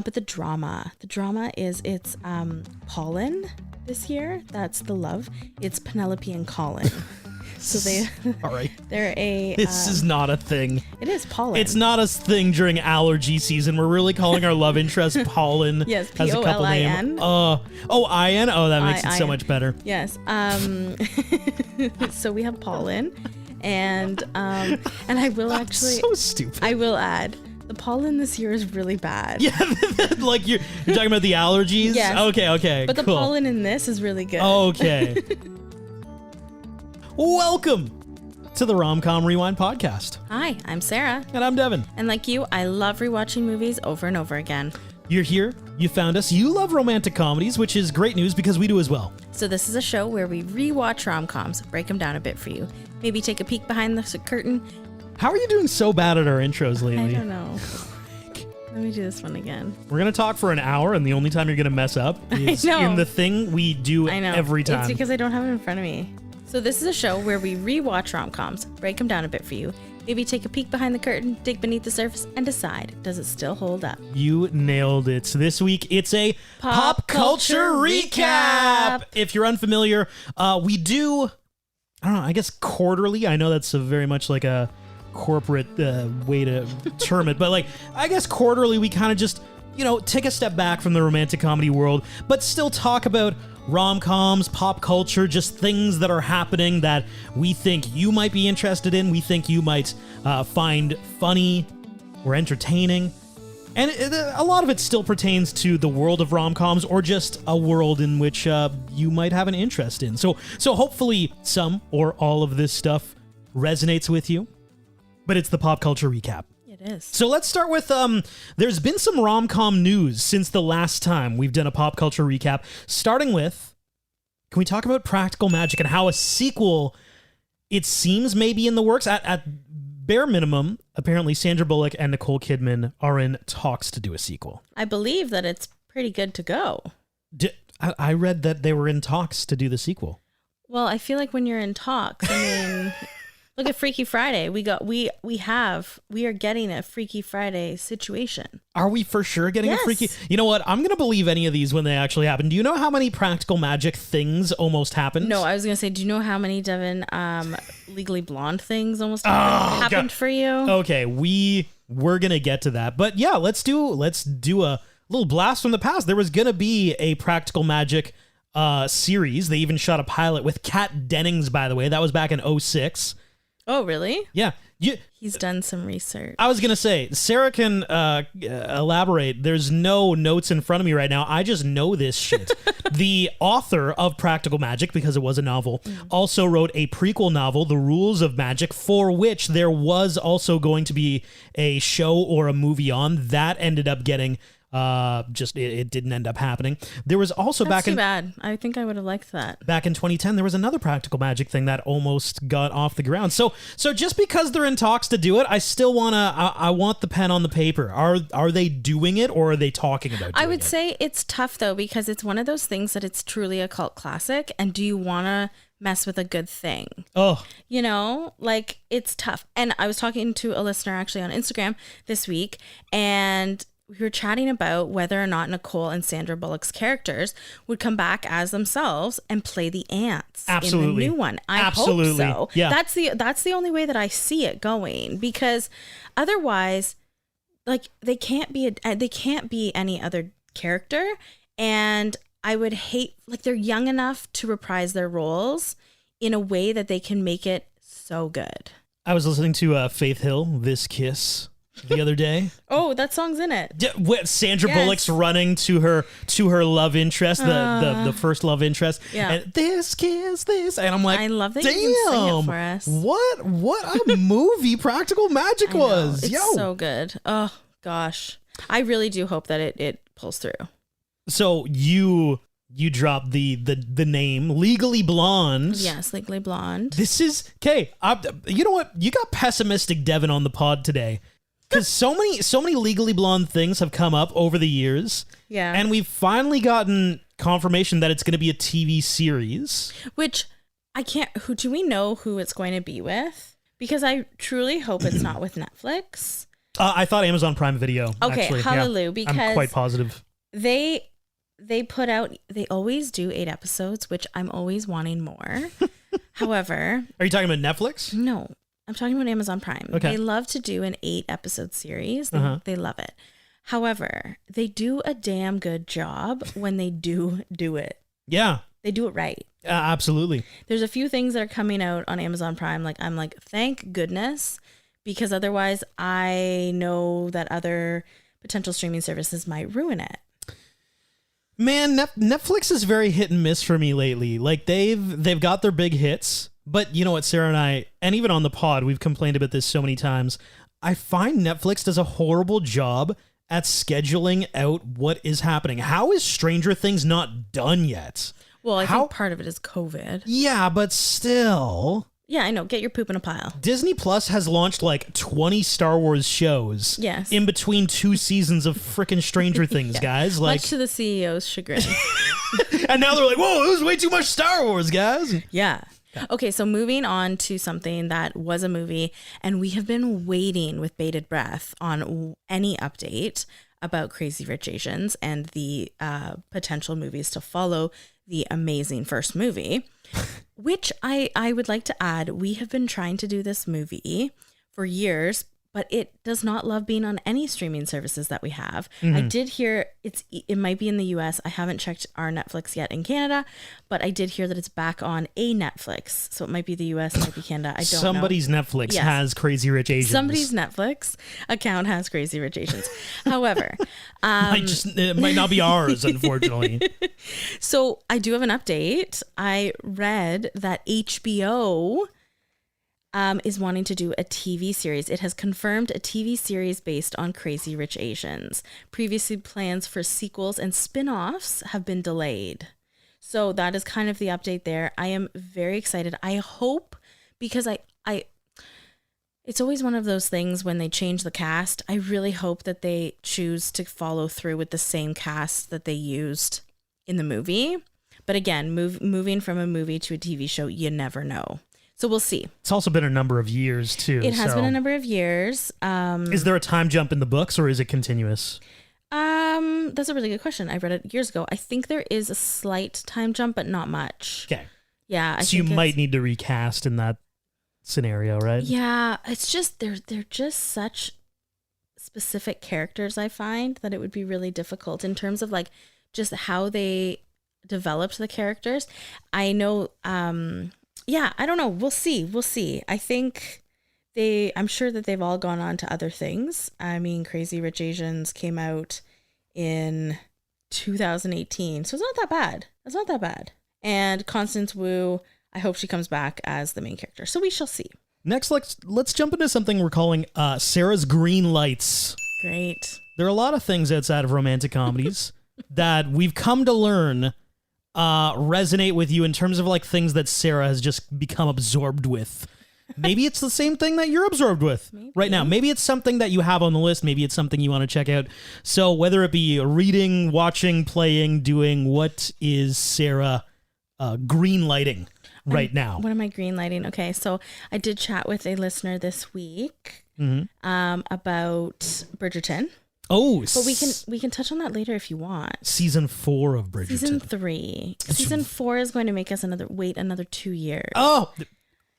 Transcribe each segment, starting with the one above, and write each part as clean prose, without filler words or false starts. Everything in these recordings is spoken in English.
But the drama is it's Pollen this year. That's the love. It's Penelope and Colin. So all right. They're a. This is not a thing. It is pollen. It's not a thing during allergy season. We're really calling our love interest Pollen. Yes, as a couple name. Polin. Ian. Oh, that makes it so much better. Yes. So we have Pollen, and I will actually. So stupid. I will add. The pollen this year is really bad. Yeah, like you're talking about the allergies? Yes. Okay, But cool. the pollen in this is really good. Okay. Welcome to the Rom-Com Rewind podcast. Hi, I'm Sarah. And I'm Devin. And like you, I love rewatching movies over and over again. You're here, you found us, you love romantic comedies, which is great news because we do as well. So this is a show where we rewatch rom-coms, break them down a bit for you. Maybe take a peek behind the curtain. How are you doing so bad at our intros lately? I don't know. Let me do this one again. We're going to talk for an hour, and the only time you're going to mess up is in the thing we do every time. It's because I don't have it in front of me. So this is a show where we rewatch rom-coms, break them down a bit for you, maybe take a peek behind the curtain, dig beneath the surface, and decide, does it still hold up? You nailed it. So this week, it's a pop culture recap. If you're unfamiliar, we do, I don't know, I guess quarterly. I know that's very much like a corporate way to term it, but like, I guess quarterly we kind of just, take a step back from the romantic comedy world, but still talk about rom-coms, pop culture, just things that are happening that we think you might be interested in, we think you might find funny or entertaining. And a lot of it still pertains to the world of rom-coms or just a world in which you might have an interest in. So hopefully some or all of this stuff resonates with you, but it's the pop culture recap. It is. So let's start with, there's been some rom-com news since the last time we've done a pop culture recap, starting with, can we talk about Practical Magic and how a sequel, it seems, may be in the works? At bare minimum, apparently Sandra Bullock and Nicole Kidman are in talks to do a sequel. I believe that it's pretty good to go. I read that they were in talks to do the sequel. Well, I feel like when you're in talks, I mean... Look at Freaky Friday. We are getting a Freaky Friday situation. Are we for sure getting a Freaky? You know what? I'm going to believe any of these when they actually happen. Do you know how many Practical Magic things almost happened? No, I was going to say, do you know how many, Devin, Legally Blonde things almost happened for you? Okay, we're going to get to that. But yeah, let's do a little blast from the past. There was going to be a Practical Magic series. They even shot a pilot with Kat Dennings, by the way. That was back in 2006. Oh, really? Yeah. He's done some research. I was going to say, Sarah can elaborate. There's no notes in front of me right now. I just know this shit. The author of Practical Magic, because it was a novel, also wrote a prequel novel, The Rules of Magic, for which there was also going to be a show or a movie on. That ended up getting... it didn't end up happening. There was also That's too bad. I think I would have liked that. Back in 2010, there was another Practical Magic thing that almost got off the ground. So just because they're in talks to do it, I still I want the pen on the paper. Are they doing it or are they talking about doing it? I would say it's tough though, because it's one of those things that it's truly a cult classic. And do you want to mess with a good thing? Oh, like it's tough. And I was talking to a listener actually on Instagram this week, and we were chatting about whether or not Nicole and Sandra Bullock's characters would come back as themselves and play the ants in the new one. I hope so. Yeah. That's the only way that I see it going, because otherwise, like they can't be any other character, and I would hate, like, they're young enough to reprise their roles in a way that they can make it so good. I was listening to Faith Hill, This Kiss, the other day. Oh, that song's in it. Sandra Bullock's running to her love interest, the first love interest. Yeah. And this kiss, this, and I'm like, I love that you can sing it for us. What a movie Practical Magic was. It's so good. Oh gosh, I really do hope that it pulls through. So you dropped the name Legally Blonde. Yes, Legally Blonde. This is okay. You know what? You got pessimistic Devin on the pod today. Because so many Legally Blonde things have come up over the years. Yeah. And we've finally gotten confirmation that it's going to be a TV series. Which do we know who it's going to be with? Because I truly hope it's not with Netflix. I thought Amazon Prime Video. Okay, actually. hallelujah, Yeah, because I'm quite positive. they put out, they always do 8 episodes, which I'm always wanting more. However, Are you talking about Netflix? no, I'm talking about Amazon Prime. Okay. They love to do an 8 episode series. They love it. However, they do a damn good job when they do it. Yeah. They do it right. Absolutely. There's a few things that are coming out on Amazon Prime. Like, I'm like, thank goodness, because otherwise I know that other potential streaming services might ruin it. Man, Netflix is very hit and miss for me lately. Like they've got their big hits, but you know what, Sarah and I, and even on the pod, we've complained about this so many times. I find Netflix does a horrible job at scheduling out what is happening. How is Stranger Things not done yet? Well, I think part of it is COVID. Yeah, but still. Yeah, I know. Get your poop in a pile. Disney Plus has launched like 20 Star Wars shows. Yes. In between 2 seasons of frickin' Stranger Things, Yeah. guys. Like, Much to the CEO's chagrin. and now they're like, whoa, it was way too much Star Wars, guys. Yeah. Okay, so moving on to something that was a movie, and we have been waiting with bated breath on any update about Crazy Rich Asians and the potential movies to follow the amazing first movie, which I would like to add, we have been trying to do this movie for years, but it does not love being on any streaming services that we have. I did hear it might be in the US. I haven't checked our Netflix yet in Canada, but I did hear that it's back on a Netflix. So it might be the US, it might be Canada. I don't know. Somebody's Netflix Yes. has Crazy Rich Asians. Somebody's Netflix account has Crazy Rich Asians. However, It might not be ours, unfortunately. so I do have an update. I read that HBO is wanting to do a TV series. It has confirmed a TV series based on Crazy Rich Asians. Previously, plans for sequels and spin-offs have been delayed. So that is kind of the update there. I am very excited. I hope, because I it's always one of those things when they change the cast. I really hope that they choose to follow through with the same cast that they used in the movie. But again, moving from a movie to a TV show, you never know. So we'll see. It's also been a number of years, too. It has been a number of years. Is there a time jump in the books, or is it continuous? That's a really good question. I read it years ago. I think there is a slight time jump, but not much. Okay. Yeah. So you might need to recast in that scenario, right? Yeah. It's just, they're just such specific characters, I find, that it would be really difficult in terms of like just how they developed the characters. I know, yeah, I don't know. We'll see. I think I'm sure that they've all gone on to other things. I mean, Crazy Rich Asians came out in 2018, so it's not that bad. And Constance Wu, I hope she comes back as the main character. So we shall see. Next, let's jump into something we're calling Sarah's Green Lights. Great. There are a lot of things outside of romantic comedies that we've come to learn resonate with you in terms of like things that Sarah has just become absorbed with. Maybe it's the same thing that you're absorbed with right now. Maybe it's something that you have on the list. Maybe it's something you want to check out. So whether it be reading, watching, playing, doing, what is Sarah green lighting right now? What am I green lighting? Okay, so I did chat with a listener this week about Bridgerton. Oh, but we can touch on that later if you want. Season 4 of Bridgerton. Season 3. Season 4 is going to make us wait another 2 years. Oh,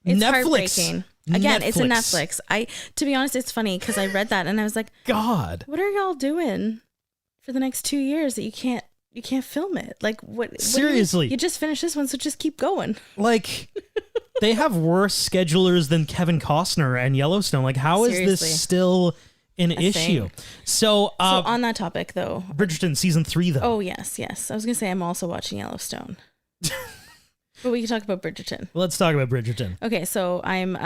it's Netflix. Heartbreaking. Again, it's a Netflix. To be honest, it's funny because I read that and I was like, God, what are y'all doing for the next 2 years that you can't film it? Like what? Seriously, you just finished this one, so just keep going. Like they have worse schedulers than Kevin Costner and Yellowstone. Like how is this still an issue? So on that topic though, Bridgerton season 3 though. Oh yes. I was gonna say I'm also watching Yellowstone. But we can talk about Bridgerton. Let's talk about Bridgerton. Okay, so I'm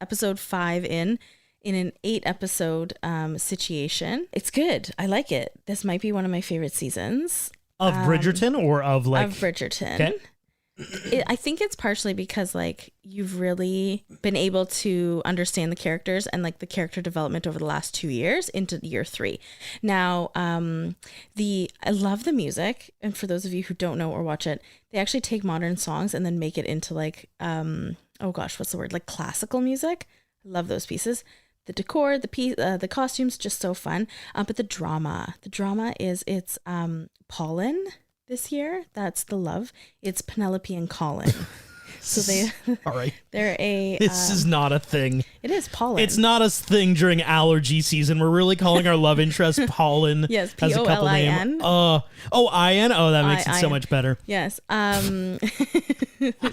episode 5 in an 8 episode situation. It's good. I like it. This might be one of my favorite seasons. Of Bridgerton or of like... Of Bridgerton. Okay. I think it's partially because like you've really been able to understand the characters and like the character development over the last 2 years into year 3. Now, I love the music, and for those of you who don't know or watch it, they actually take modern songs and then make it into like oh gosh, what's the word? Like classical music. I love those pieces. the decor, the costumes, just so fun. But the drama is it's Pollen this year. That's the love. It's Penelope and Colin. So they, all right. They're a. This is not a thing. It is pollen. It's not a thing during allergy season. We're really calling our love interest Pollen. Yes, as a couple Polin. name. Ian. Oh, that makes it so much better. Yes.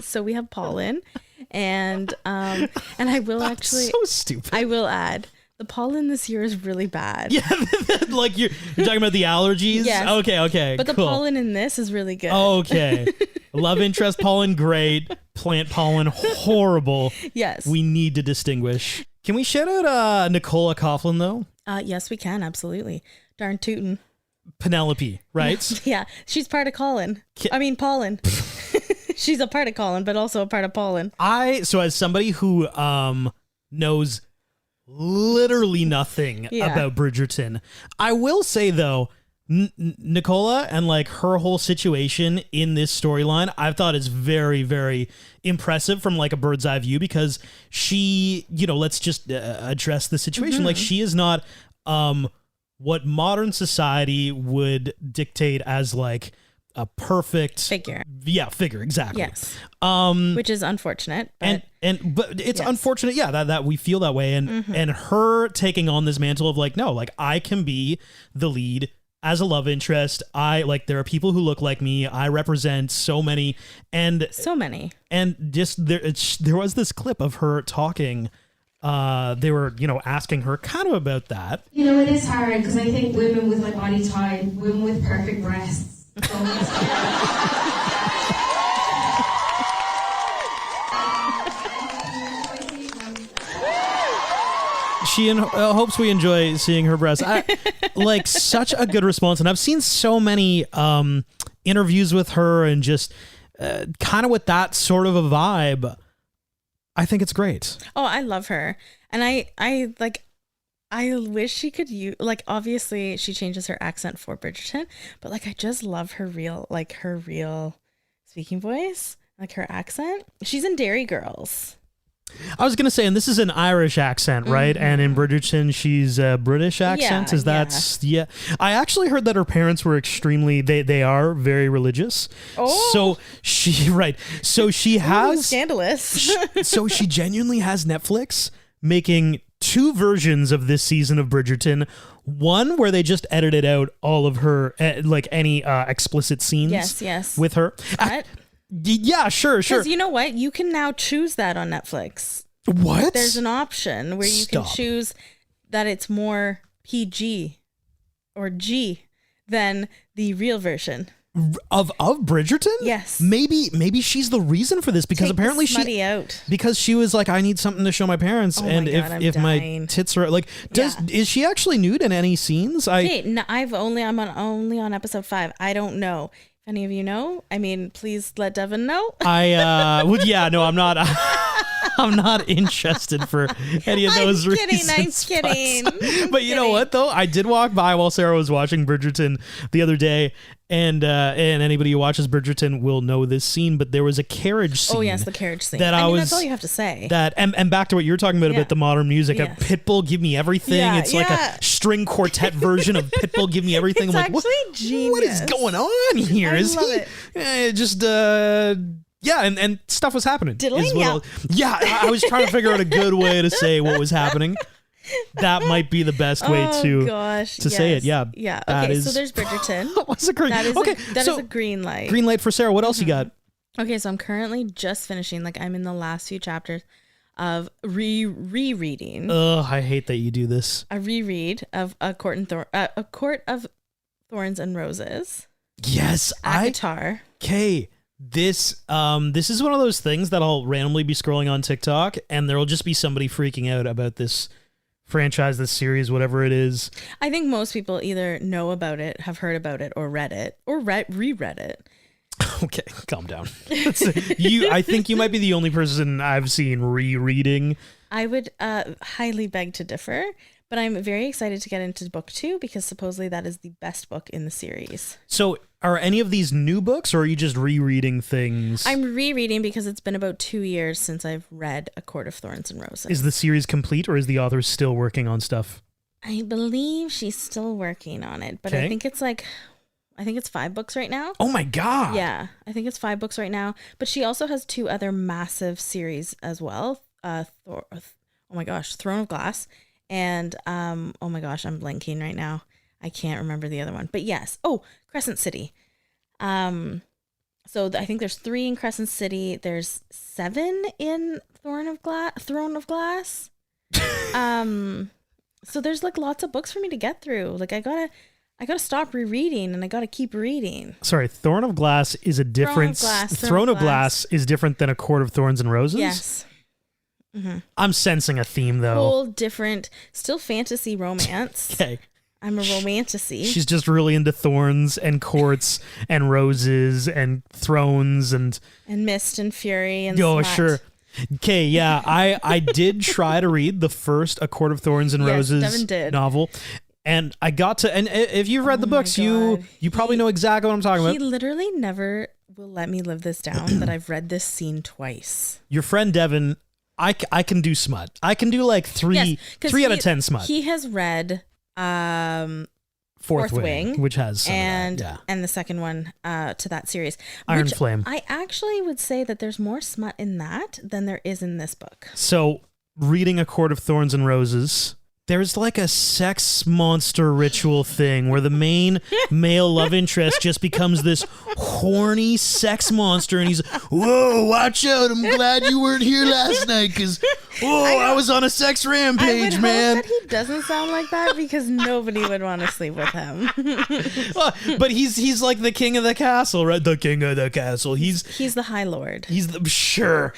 So we have Pollen, and I will actually. So stupid. I will add. The pollen this year is really bad. Yeah, like you're talking about the allergies? Yes. Okay, but cool. the pollen in this is really good. Okay. Love interest pollen, great. Plant pollen, horrible. Yes. We need to distinguish. Can we shout out Nicola Coughlan, though? Yes, we can, absolutely. Darn tootin'. Penelope, right? Yeah, she's part of Pollen. She's a part of Colin, but also a part of Pollen. So as somebody who knows literally nothing about Bridgerton, I will say though, Nicola and like her whole situation in this storyline, I've thought is very, very impressive from like a bird's eye view, because she, let's just address the situation. Like she is not what modern society would dictate as like a perfect figure. Yeah, figure, exactly. Yes. Which is unfortunate. But but it's unfortunate, that we feel that way. And her taking on this mantle of like, no, like I can be the lead as a love interest. There are people who look like me. I represent so many. And just there was this clip of her talking. They were, asking her kind of about that. It is hard because I think women with like body type, women with perfect breasts. She hopes we enjoy seeing her breasts. Like such a good response, and I've seen so many interviews with her, and just kind of with that sort of a vibe. I think it's great. Oh, I love her, and I wish she could use, obviously she changes her accent for Bridgerton, but I just love her real speaking voice, her accent. She's in Dairy Girls. I was going to say, and this is an Irish accent, right? And in Bridgerton, she's a British accent. Yeah. I actually heard that her parents were they are very religious. Oh. So she has... Scandalous. So she genuinely has Netflix making 2 versions of this season of Bridgerton. One where they just edited out all of her, any explicit scenes with her. Yeah, sure. Because you know what? You can now choose that on Netflix. What? There's an option where you can choose that it's more PG or G than the real version. Of Bridgerton? Yes. Maybe she's the reason for this, because apparently because she was like, I need something to show my parents, and if my tits are is she actually nude in any scenes? I'm only on episode 5. I don't know. If any of you know, please let Devin know. I'm not. I'm not interested for any of those reasons. I'm kidding. But you know what though? I did walk by while Sarah was watching Bridgerton the other day, and anybody who watches Bridgerton will know this scene. But there was a carriage scene. Oh yes, the carriage scene. That's all you have to say. And back to what you were talking about the modern music. Yes. Pitbull, Give Me Everything. It's like a string quartet version of Pitbull, Give Me Everything. It's I'm like, genius. What is going on here? I love it. Yeah, and stuff was happening. I was trying to figure out a good way to say what was happening. That might be the best way to say it. Yeah. Yeah. Okay, so there's Bridgerton. What's a green? That is a green light. Green light for Sarah. What else you got? Okay, so I'm currently just finishing. I'm in the last few chapters of rereading. Ugh, I hate that you do this. A reread of A Court of Thorns and Roses. Yes, Akatar. Okay. This is one of those things that I'll randomly be scrolling on TikTok, and there'll just be somebody freaking out about this franchise, this series, whatever it is. I think most people either know about it, have heard about it, or read it, or reread it. Okay, calm down. I think you might be the only person I've seen rereading. I would highly beg to differ, But I'm very excited to get into book 2 because supposedly that is the best book in the series. So are any of these new books, or are you just rereading things? I'm rereading because it's been about 2 years since I've read A Court of Thorns and Roses. Is the series complete, or is the author still working on stuff? I believe she's still working on it, but I think it's 5 books right now. Oh my God. Yeah, I think it's 5 books right now. But she also has 2 other massive series as well. Throne of Glass. And, oh my gosh, I'm blanking right now. I can't remember the other one. But yes. Oh, Crescent City. So I think there's 3 in Crescent City. There's 7 in Throne of Glass. So there's like lots of books for me to get through. Like I gotta stop rereading and I gotta keep reading. Sorry, Throne of Glass is a different. Throne of Glass is different than A Court of Thorns and Roses. Yes. Mm-hmm. I'm sensing a theme though. Whole different, still fantasy romance. Okay. I'm a romantasy. She's just really into thorns and courts and roses and thrones and mist and fury and smut. Sure. Okay, yeah, I did try to read the first A Court of Thorns and Roses novel. And I got to, and if you've read the books, you probably know exactly what I'm talking about. He literally never will let me live this down that I've read this scene twice. Your friend Devin, I can do smut. I can do like 3 out of 10 smut. He has read Fourth Wing, which has some and of that, and the second one to that series, Iron Flame. I actually would say that there's more smut in that than there is in this book. So reading A Court of Thorns and Roses, there's like a sex monster ritual thing where the main male love interest just becomes this horny sex monster, and he's, whoa, watch out, I'm glad you weren't here last night because, I was on a sex rampage, man. I would hope that he doesn't sound like that because nobody would want to sleep with him. Well, but he's like the king of the castle, right? The king of the castle. He's the High Lord. Sure.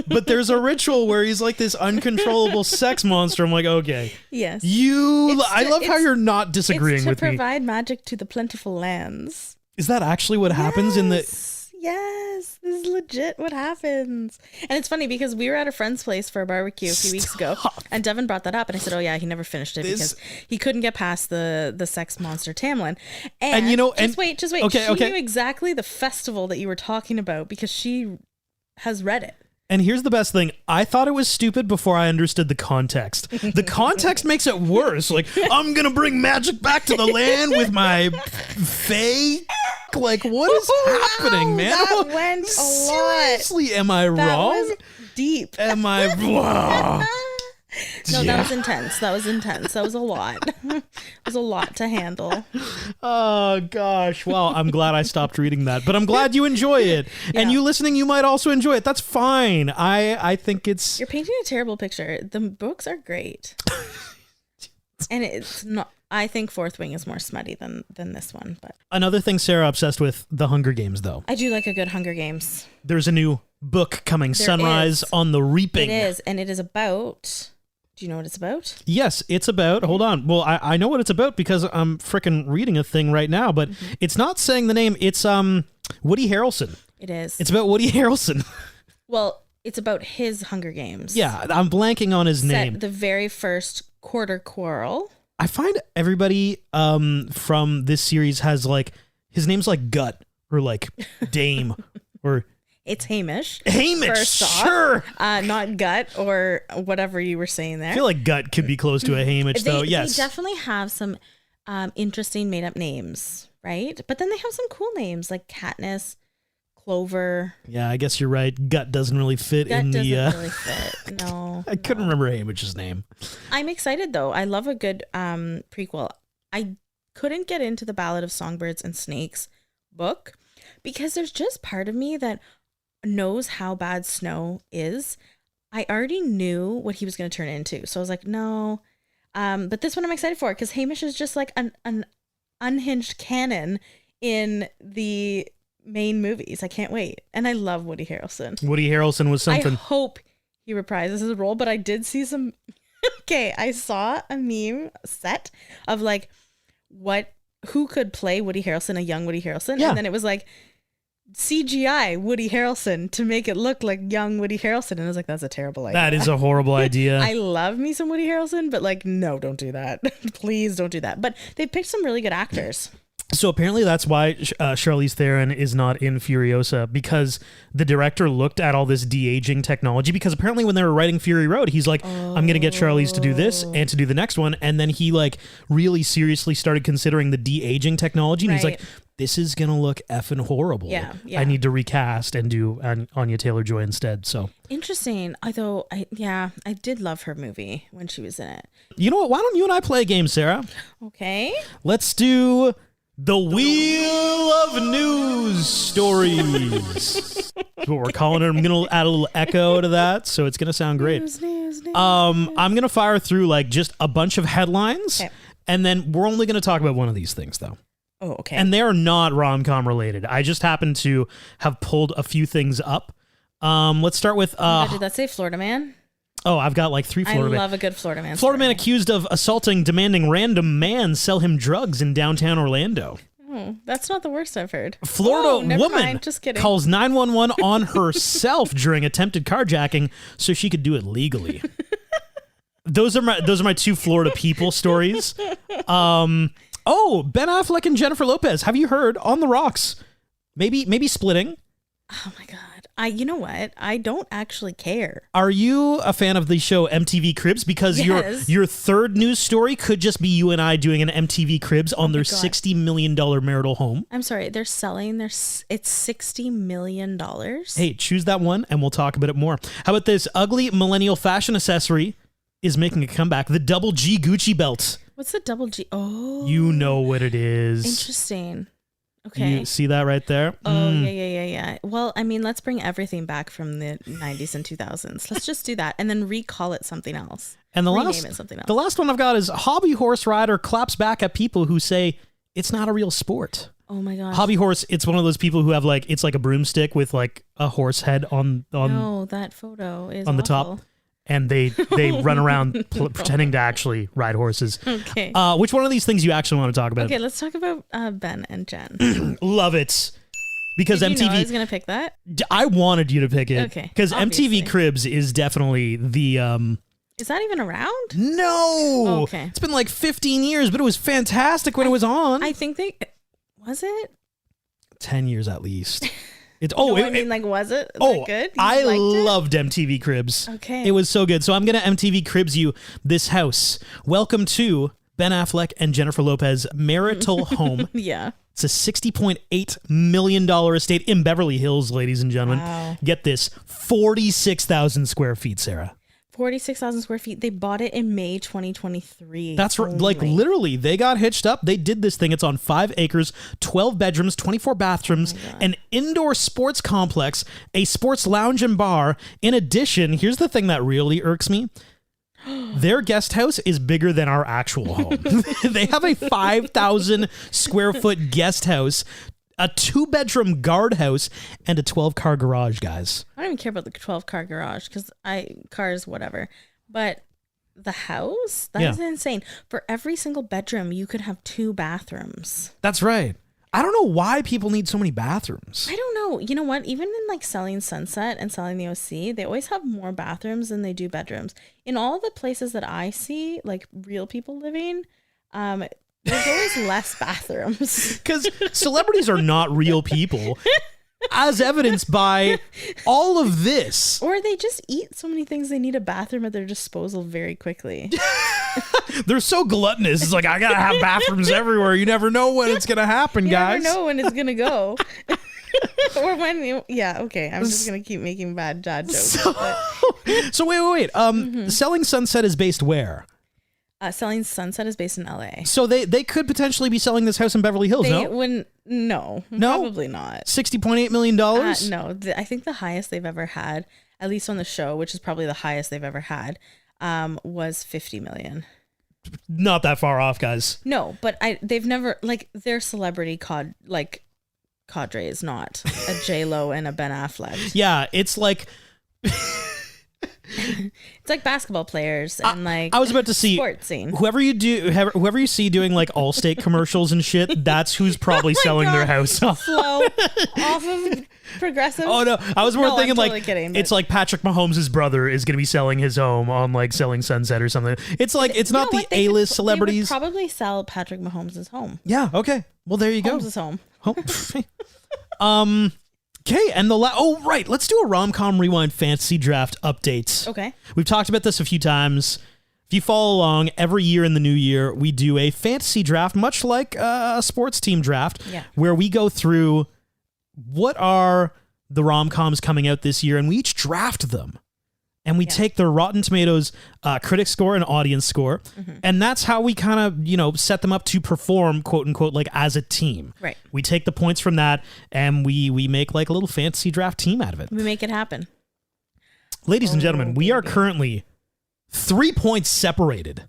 But there's a ritual where he's like this uncontrollable sex monster. I'm like, okay. Yes. I love how you're not disagreeing with me. To provide magic to the plentiful lands. Is that actually what happens in the... Yes, this is legit what happens. And it's funny because we were at a friend's place for a barbecue a few weeks ago, and Devin brought that up, and I said, oh yeah, he never finished it because he couldn't get past the sex monster Tamlin. And you know, just wait. Okay, she knew exactly the festival that you were talking about because she has read it. And here's the best thing. I thought it was stupid before I understood the context. The context makes it worse. Like, I'm going to bring magic back to the land with my fae. Like, what is happening, man? That went a Seriously, am I wrong? That was deep. Am I wrong? No, that was intense. That was a lot. It was a lot to handle. Oh, gosh. Well, I'm glad I stopped reading that, but I'm glad you enjoy it. Yeah. And you listening, you might also enjoy it. That's fine. I think it's... You're painting a terrible picture. The books are great. And it's not... I think Fourth Wing is more smutty than this one. But another thing Sarah obsessed with, the Hunger Games, though. I do like a good Hunger Games. There's a new book coming, Sunrise on the Reaping. It is, and it is about... Do you know what it's about? Yes, it's about... Hold on. Well, I know what it's about because I'm freaking reading a thing right now, but it's not saying the name. It's Woody Harrelson. It is. It's about Woody Harrelson. Well, it's about his Hunger Games. Yeah, I'm blanking on his name. The very first quarter quarrel. I find everybody from this series has like... His name's like Gut or like Dame or... It's Hamish. Hamish, sure. Not Gut or whatever you were saying there. I feel like Gut could be close to a Hamish, though. Yes. They definitely have some interesting made-up names, right? But then they have some cool names like Katniss, Clover. Yeah, I guess you're right. Gut doesn't really fit in the... doesn't really fit, no. I couldn't remember Hamish's name. I'm excited, though. I love a good prequel. I couldn't get into the Ballad of Songbirds and Snakes book because there's just part of me that knows how bad Snow is. I already knew what he was going to turn into, so I was like, no. But this one I'm excited for because Hamish is just like an unhinged canon in the main movies. I can't wait, and I love Woody Harrelson. Woody Harrelson was something. I hope he reprises his role, but I did see some. Okay, I saw a meme set of like who could play Woody Harrelson, a young Woody Harrelson, and then it was like CGI Woody Harrelson to make it look like young Woody Harrelson. And I was like, that's a terrible idea. That is a horrible idea. I love me some Woody Harrelson, but like, no, don't do that. Please don't do that. But they picked some really good actors. So apparently that's why Charlize Theron is not in Furiosa, because the director looked at all this de-aging technology, because apparently when they were writing Fury Road, he's like, I'm going to get Charlize to do this and to do the next one. And then he like really seriously started considering the de-aging technology. And he's like, this is going to look effing horrible. Yeah. I need to recast and do Anya Taylor-Joy instead. So interesting. Although, I did love her movie when she was in it. You know what? Why don't you and I play a game, Sarah? Okay. Let's do the Wheel of News Stories. That's what we're calling it. I'm going to add a little echo to that, so it's going to sound great. News. I'm going to fire through like just a bunch of headlines, and then we're only going to talk about one of these things, though. Oh, okay. And they're not rom-com related. I just happen to have pulled a few things up. Let's start with... did that say Florida Man? Oh, I've got like 3 Florida men. I love a good Florida Man. Florida man accused of assaulting, demanding random man sell him drugs in downtown Orlando. Oh, that's not the worst I've heard. Florida woman mind. Just kidding. Calls 911 on herself during attempted carjacking so she could do it legally. Those are my 2 Florida people stories. Oh, Ben Affleck and Jennifer Lopez. Have you heard On the Rocks? Maybe splitting. Oh my God. You know what? I don't actually care. Are you a fan of the show MTV Cribs? Because your third news story could just be you and I doing an MTV Cribs on their $60 million marital home. I'm sorry. They're selling it's $60 million. Hey, choose that one and we'll talk about it more. How about this ugly millennial fashion accessory is making a comeback? The double G Gucci belt. What's the double G? Oh. You know what it is. Interesting. Okay. You see that right there? Oh, yeah. Well, I mean, let's bring everything back from the 90s and 2000s. Let's just do that and then recall it something else. And rename it something else. The last one I've got is hobby horse rider claps back at people who say it's not a real sport. Oh my gosh. Hobby horse, it's one of those people who have like, it's like a broomstick with like a horse head on no, that photo is on the awful. top. And they run around pretending to actually ride horses. Okay. Which one of these things you actually want to talk about? Okay, let's talk about Ben and Jen. Love it. Because Did MTV... you know I was going to pick that? I wanted you to pick it. Okay. Because MTV Cribs is definitely the... Is that even around? No. Oh, okay. It's been like 15 years, but it was fantastic when it was on. I think Was it? 10 years at least. Was it? Good? I loved MTV Cribs. Okay. It was so good. So I'm going to MTV Cribs you this house. Welcome to Ben Affleck and Jennifer Lopez marital home. Yeah. It's a $60.8 million estate in Beverly Hills, ladies and gentlemen. Wow. Get this, 46,000 square feet, Sarah. 46,000 square feet. They bought it in May 2023. That's like literally, they got hitched up. They did this thing. It's on 5 acres, 12 bedrooms, 24 bathrooms, an indoor sports complex, a sports lounge and bar. In addition, here's the thing that really irks me. Their guest house is bigger than our actual home. They have a 5,000 square foot guest house, a 2-bedroom guardhouse, and a 12-car garage, guys. I don't even care about the 12-car garage because cars, whatever. But the house, that is insane. For every single bedroom, you could have 2 bathrooms. That's right. I don't know why people need so many bathrooms. I don't know. You know what? Even in like Selling Sunset and Selling the OC, they always have more bathrooms than they do bedrooms. In all the places that I see, like real people living, there's always less bathrooms. Because celebrities are not real people, as evidenced by all of this. Or they just eat so many things they need a bathroom at their disposal very quickly. They're so gluttonous. It's like, I gotta have bathrooms everywhere. You never know when it's gonna happen, guys. You never know when it's gonna go. Or when okay. I'm just gonna keep making bad dad jokes. So wait. Selling Sunset is based where? Selling Sunset is based in LA. So they could potentially be selling this house in Beverly Hills, no, probably not. $60.8 million? No, I think the highest they've ever had, at least on the show, which is probably the highest they've ever had, was $50 million. Not that far off, guys. No, but they've never, like, their celebrity cadre is not a J-Lo and a Ben Affleck. Yeah, it's like... It's like basketball players and like I was about to see sports scene. whoever you see doing like Allstate commercials and shit. That's who's probably selling their house off. Slow off of Progressive. Oh no, I was more thinking I'm totally like kidding, but- it's like Patrick Mahomes' brother is going to be selling his home on like Selling Sunset or something. It's like it's not the A-list celebrities. They would probably sell Patrick Mahomes' home. Yeah. Okay. Well, there you go. Mahomes' home. Okay, and right, let's do a rom-com rewind fantasy draft update. Okay. We've talked about this a few times. If you follow along, every year in the new year, we do a fantasy draft, much like a sports team draft, where we go through what are the rom-coms coming out this year, and we each draft them. And we take their Rotten Tomatoes critic score and audience score, and that's how we kind of, set them up to perform, quote unquote, like as a team. Right. We take the points from that, and we make like a little fantasy draft team out of it. We make it happen. Ladies and gentlemen, we are currently 3 points separated.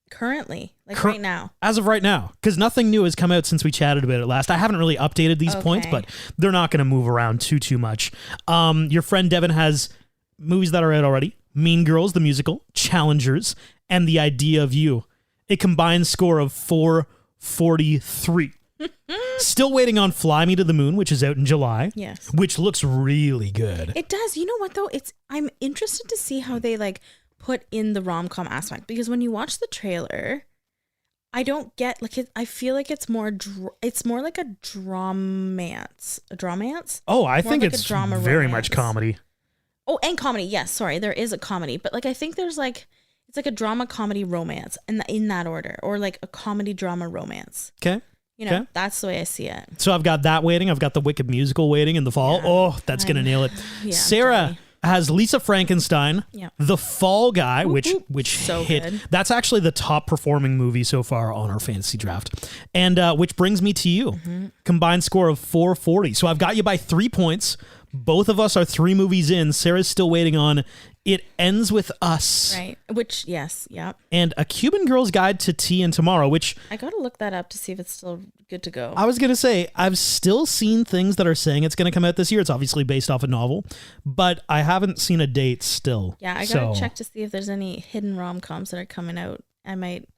Currently, right now. As of right now, because nothing new has come out since we chatted about it last. I haven't really updated these points, but they're not going to move around too much. Your friend Devin has movies that are out already: Mean Girls, the musical, Challengers, and The Idea of You. A combined score of 443. Still waiting on Fly Me to the Moon, which is out in July. Yes. Which looks really good. It does. You know what though? I'm interested to see how they like put in the rom-com aspect, because when you watch the trailer, I don't get like it. I feel like it's more like a dramance. A dramance? Oh, I More think like it's a drama very romance. much comedy. Oh, and comedy. Yes, sorry, there is a comedy, but like I think there's like it's like a drama comedy romance in that order, or like a comedy drama romance. Okay. That's the way I see it. So I've got that waiting. I've got the Wicked musical waiting in the fall. Yeah. Oh, that's going to nail it. Yeah, Sarah has Lisa Frankenstein, The Fall Guy, which So hit. good. That's actually the top performing movie so far on our fantasy draft. And which brings me to you. Combined score of 440. So I've got you by 3 points. Both of us are 3 movies in. Sarah's still waiting on It Ends With Us. Right. Which, yes. Yep. And A Cuban Girl's Guide to Tea and Tomorrow, which I got to look that up to see if it's still good to go. I was going to say, I've still seen things that are saying it's going to come out this year. It's obviously based off a novel, but I haven't seen a date still. Yeah, I got to check to see if there's any hidden rom-coms that are coming out. I might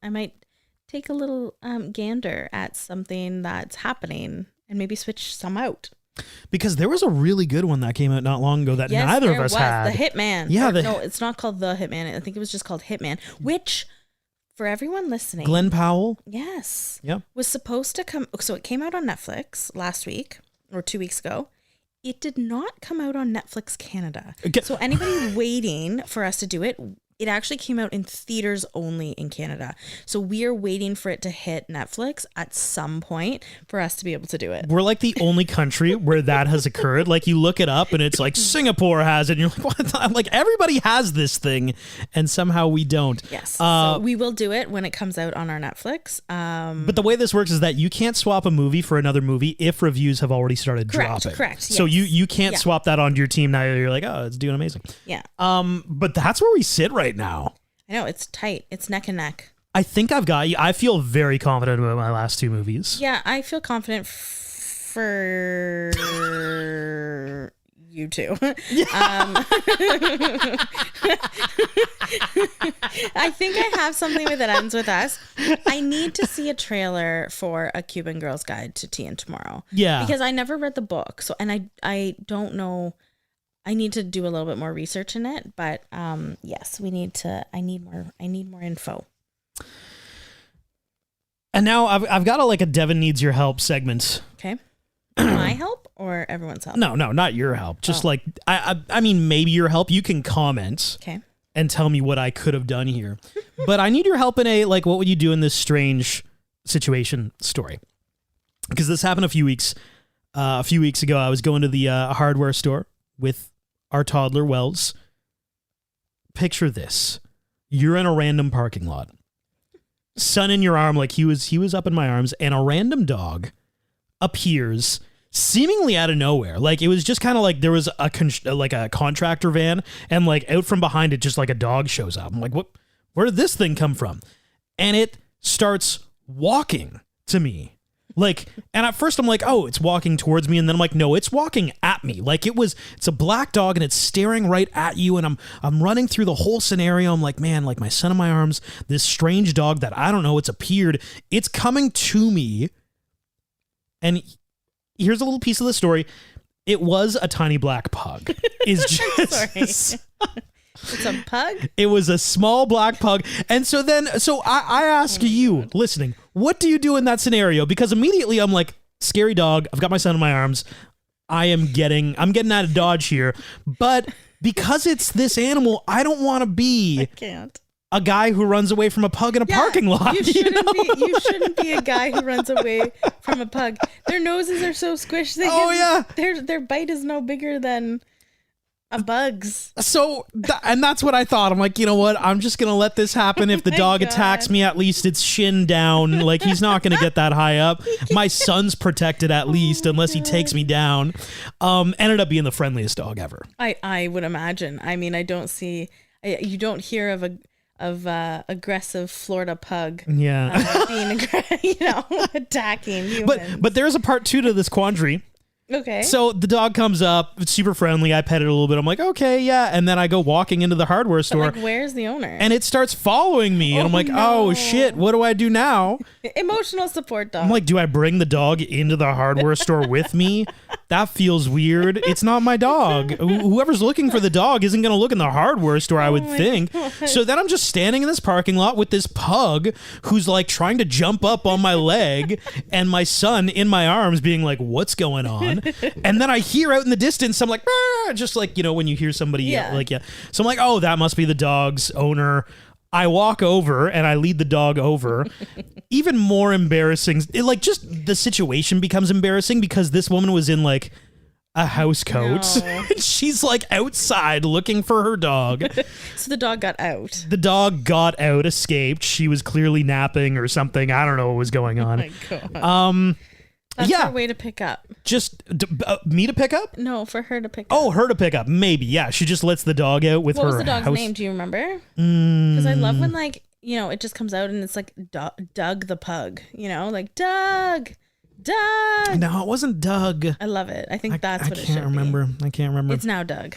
take a little gander at something that's happening and maybe switch some out. Because there was a really good one that came out not long ago that neither of us had. The Hitman. Yeah. No, it's not called The Hitman. I think it was just called Hitman, which, for everyone listening, Glenn Powell. yes, Yep. was supposed to come. So it came out on Netflix last week or 2 weeks ago. It did not come out on Netflix Canada. So anybody waiting for us to do it, it actually came out in theaters only in Canada. So we are waiting for it to hit Netflix at some point for us to be able to do it. We're like the only country where that has occurred. Like you look it up and it's like Singapore has it. And you're like, what? I'm like, everybody has this thing and somehow we don't. Yes. So we will do it when it comes out on our Netflix. But the way this works is that you can't swap a movie for another movie if reviews have already started dropping. Correct. So yes. you can't swap that onto your team now. You're like, oh, it's doing amazing. Yeah. But that's where we sit right now. I know, it's tight. It's neck and neck. I think I've got you. I feel very confident about my last 2 movies. Yeah, I feel confident for you too. I think I have something with It Ends With Us. I need to see a trailer for A Cuban Girl's Guide to Tea and Tomorrow. Yeah. Because I never read the book. So, and I don't know. I need to do a little bit more research in it, but yes, I need more info. And now I've got a Devin Needs Your Help segment. Okay. My help or everyone's help? No, not your help. Just I mean, maybe your help. You can comment. Okay. And tell me what I could have done here. But I need your help in a, what would you do in this strange situation story? Because this happened a few weeks ago. I was going to the hardware store with our toddler, Wells. Picture this. You're in a random parking lot. Son in your arm, like he was up in my arms, and a random dog appears seemingly out of nowhere. Like it was just kind of like there was a contractor van, and like out from behind it, just like a dog shows up. I'm like, what? Where did this thing come from? And it starts walking to me. Like, and at first I'm like, oh, it's walking towards me, and then I'm like, no, it's walking at me. Like it's a black dog and it's staring right at you, and I'm running through the whole scenario. I'm like, man, like my son in my arms, this strange dog that I don't know, it's appeared, it's coming to me. And here's a little piece of the story. It was a tiny black pug. Is just Sorry. It's a pug? It was a small black pug. And so I ask you, listening, what do you do in that scenario? Because immediately I'm like, scary dog. I've got my son in my arms. I'm getting out of Dodge here. But because it's this animal, I don't want to be I can't. a guy who runs away from a pug in a parking lot. You shouldn't be a guy who runs away from a pug. Their noses are so squished. Their bite is no bigger than a bug's. So, and that's what I thought. I'm like, you know what? I'm just going to let this happen. If the dog attacks me, at least it's shin down. Like, he's not going to get that high up. My son's protected at least, unless he takes me down. Ended up being the friendliest dog ever. I would imagine. I mean, you don't hear of aggressive Florida pug. Yeah. Being, attacking humans. But there's a part 2 to this quandary. Okay. So the dog comes up, it's super friendly. I pet it a little bit. I'm like, okay, yeah. And then I go walking into the hardware store. But where's the owner? And it starts following me. And I'm like, oh shit, what do I do now? Emotional support dog. I'm like, do I bring the dog into the hardware store with me? That feels weird. It's not my dog. Whoever's looking for the dog isn't going to look in the hardware store, I would think. God. So then I'm just standing in this parking lot with this pug who's like trying to jump up on my leg and my son in my arms being like, what's going on? And then I hear out in the distance, I'm like, just like, when you hear somebody yell, like, yeah. So I'm like, oh, that must be the dog's owner. I walk over and I lead the dog over. Even more embarrassing, just the situation becomes embarrassing because this woman was in like a house coat. No. She's like outside looking for her dog. So the dog got out. The dog got out, escaped. She was clearly napping or something. I don't know what was going on. Oh my God. That's her way to pick up. Just me to pick up? No, for her to pick up. Oh, her to pick up. Maybe. Yeah. She just lets the dog out with her. What was the dog's name? Do you remember? Because I love when it just comes out and it's like Doug the pug, like Doug. No, it wasn't Doug. I love it. I think that's what it should be. I can't remember. It's now Doug.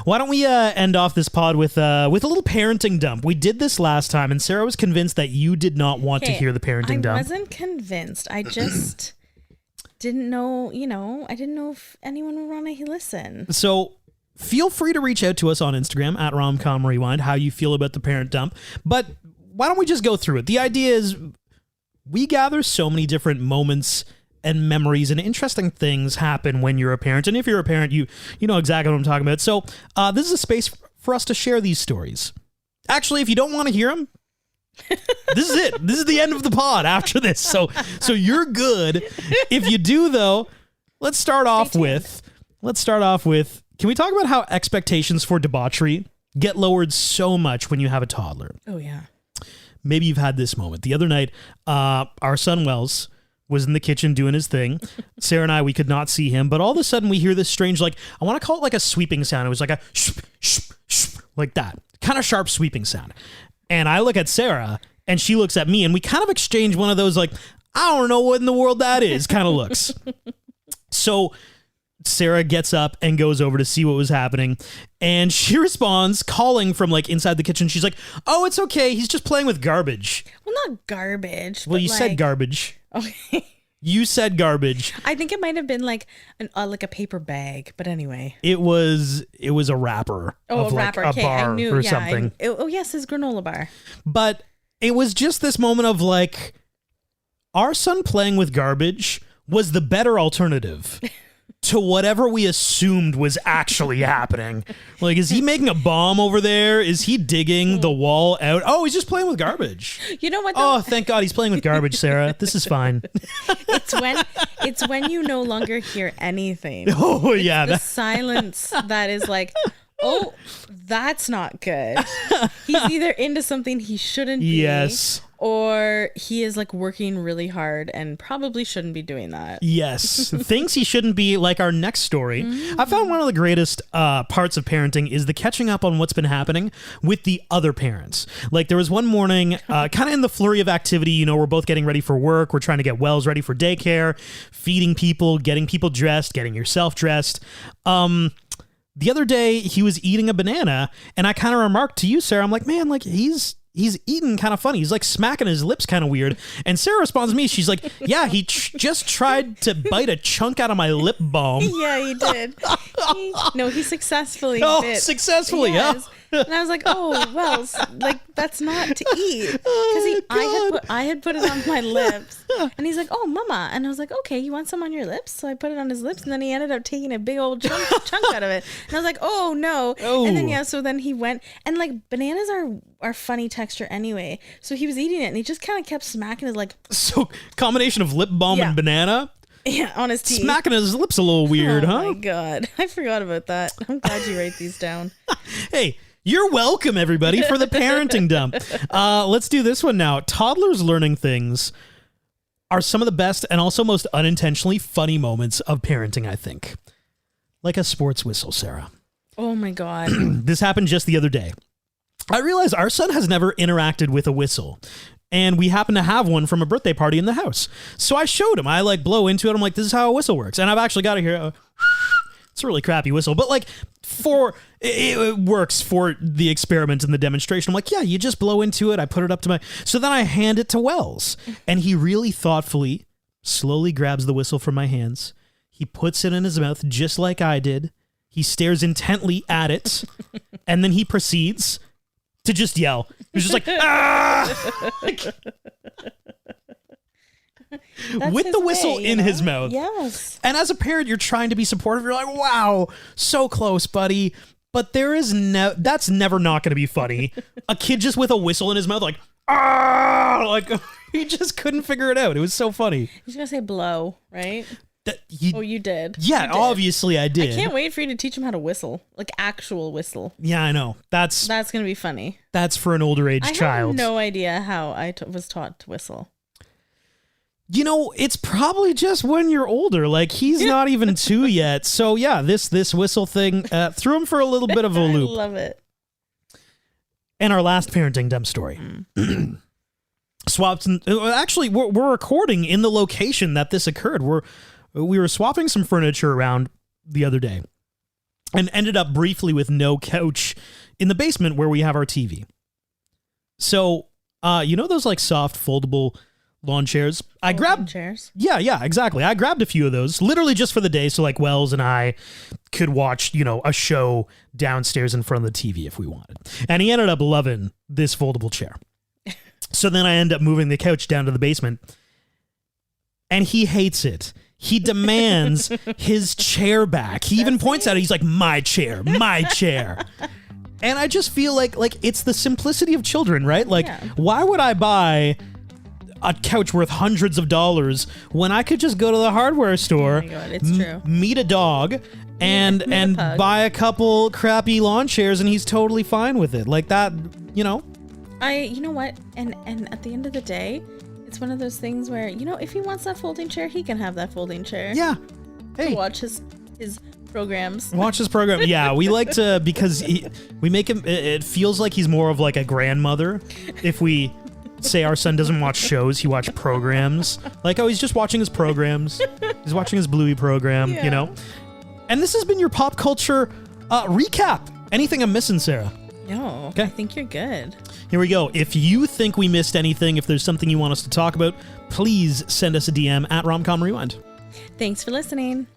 Why don't we end off this pod with a little parenting dump? We did this last time and Sarah was convinced that you did not want to hear the parenting dump. I wasn't convinced. I just didn't know, I didn't know if anyone would want to listen. So feel free to reach out to us on Instagram at Romcom Rewind, how you feel about the parent dump. But why don't we just go through it? The idea is we gather so many different moments and memories and interesting things happen when you're a parent. And if you're a parent, you know exactly what I'm talking about. So this is a space for us to share these stories. Actually, if you don't want to hear them, this is it. This is the end of the pod after this. So you're good. If you do, though, let's start off with, can we talk about how expectations for debauchery get lowered so much when you have a toddler? Oh, yeah. Maybe you've had this moment. The other night, our son Wells was in the kitchen doing his thing. Sarah and I, we could not see him, but all of a sudden we hear this strange, I want to call it like a sweeping sound. It was like a shp, shp, shp, like that. Kind of sharp sweeping sound. And I look at Sarah and she looks at me and we kind of exchange one of those I don't know what in the world that is kind of looks. So Sarah gets up and goes over to see what was happening. And she responds, calling from inside the kitchen. She's like, oh, it's okay. He's just playing with garbage. Well, not garbage. Well, you said garbage. Okay. You said garbage. I think it might have been like a paper bag, but anyway. It was a wrapper. Oh, of a wrapper. A bar or something. Yes, his granola bar. But it was just this moment of our son playing with garbage was the better alternative to whatever we assumed was actually happening. Is he making a bomb over there? Is he digging the wall out? Oh, he's just playing with garbage. You know what? Oh, thank God he's playing with garbage, Sarah. This is fine. It's when you no longer hear anything. Oh, yeah. The silence that is oh, that's not good. He's either into something he shouldn't be. Yes. or he is like working really hard and probably shouldn't be doing that. Yes. Things he shouldn't be, like our next story. I found one of the greatest parts of parenting is the catching up on what's been happening with the other parents. Like there was one morning, kind of in the flurry of activity, you know, we're both getting ready for work. We're trying to get Wells ready for daycare, feeding people, getting people dressed, getting yourself dressed. The other day he was eating a banana and I kind of remarked to you, Sarah, I'm like, man, like he's eating kind of funny. He's like smacking his lips kind of weird. And Sarah responds to me. She's like, yeah, he just tried to bite a chunk out of my lip balm. Yeah, he did. He successfally bit. Successfully, yes. And I was like, oh, well, like that's not to eat. Because I had put it on my lips. And he's like, oh, mama. And I was like, okay, you want some on your lips? So I put it on his lips. And then he ended up taking a big old chunk out of it. And I was like, oh, no. Oh. And then, so then he went. And like bananas are funny texture anyway. So he was eating it. And he just kind of kept smacking his like. So combination of lip balm and banana? Yeah, on his teeth. Smacking his lips a little weird, huh? Oh, my God. I forgot about that. I'm glad you write these down. Hey. You're welcome, everybody, for the parenting dump. Let's do this one now. Toddlers learning things are some of the best and also most unintentionally funny moments of parenting, I think. Like a sports whistle, Sarah. Oh, my God. This happened just the other day. I realized our son has never interacted with a whistle. And we happen to have one from a birthday party in the house. So I showed him. I like blow into it. I'm like, this is how a whistle works. And I've actually got it here. It's a really crappy whistle, but like it works for the experiment and the demonstration. I'm like, yeah, you just blow into it. I put it up to so then I hand it to Wells and he really thoughtfully, slowly grabs the whistle from my hands. He puts it in his mouth just like I did. He stares intently at it and then he proceeds to just yell. He's just like, ah! With the whistle in his mouth. Yes. And as a parent, you're trying to be supportive. You're like, wow, so close, buddy. But there is that's never not going to be funny. A kid just with a whistle in his mouth, like, ah, like he just couldn't figure it out. It was so funny. He's going to say blow, right? You did. Yeah, you did. Obviously I did. I can't wait for you to teach him how to whistle, like actual whistle. Yeah, I know. That's going to be funny. That's for an older age child. I have no idea how I was taught to whistle. You know, it's probably just when you're older. Like, he's not even 2 yet. So, yeah, this whistle thing threw him for a little bit of a loop. I love it. And our last parenting dump story. Swapped. Actually, we're recording in the location that this occurred. We were swapping some furniture around the other day and ended up briefly with no couch in the basement where we have our TV. So, you know those like soft foldable lawn chairs? I grabbed chairs. Yeah, exactly. I grabbed a few of those literally just for the day. So like Wells and I could watch, a show downstairs in front of the TV if we wanted. And he ended up loving this foldable chair. So then I end up moving the couch down to the basement and he hates it. He demands his chair back. He even points at it. He's like, my chair. And I just feel like it's the simplicity of children, right? Like, why would I buy a couch worth hundreds of dollars when I could just go to the hardware store, oh my God, it's true. Meet a dog, and buy a couple crappy lawn chairs, and he's totally fine with it. Like that, you know what? And at the end of the day, it's one of those things where, if he wants that folding chair, he can have that folding chair. Yeah. Hey. To watch his programs. Watch his program. Yeah, we like to, because we make him, it feels like he's more of like a grandmother if we say our son doesn't watch shows, he watches programs. Like, he's just watching his programs. He's watching his Bluey program, And this has been your pop culture recap. Anything I'm missing, Sarah? No, okay. I think you're good. Here we go. If you think we missed anything, if there's something you want us to talk about, please send us a DM at Romcom Rewind. Thanks for listening.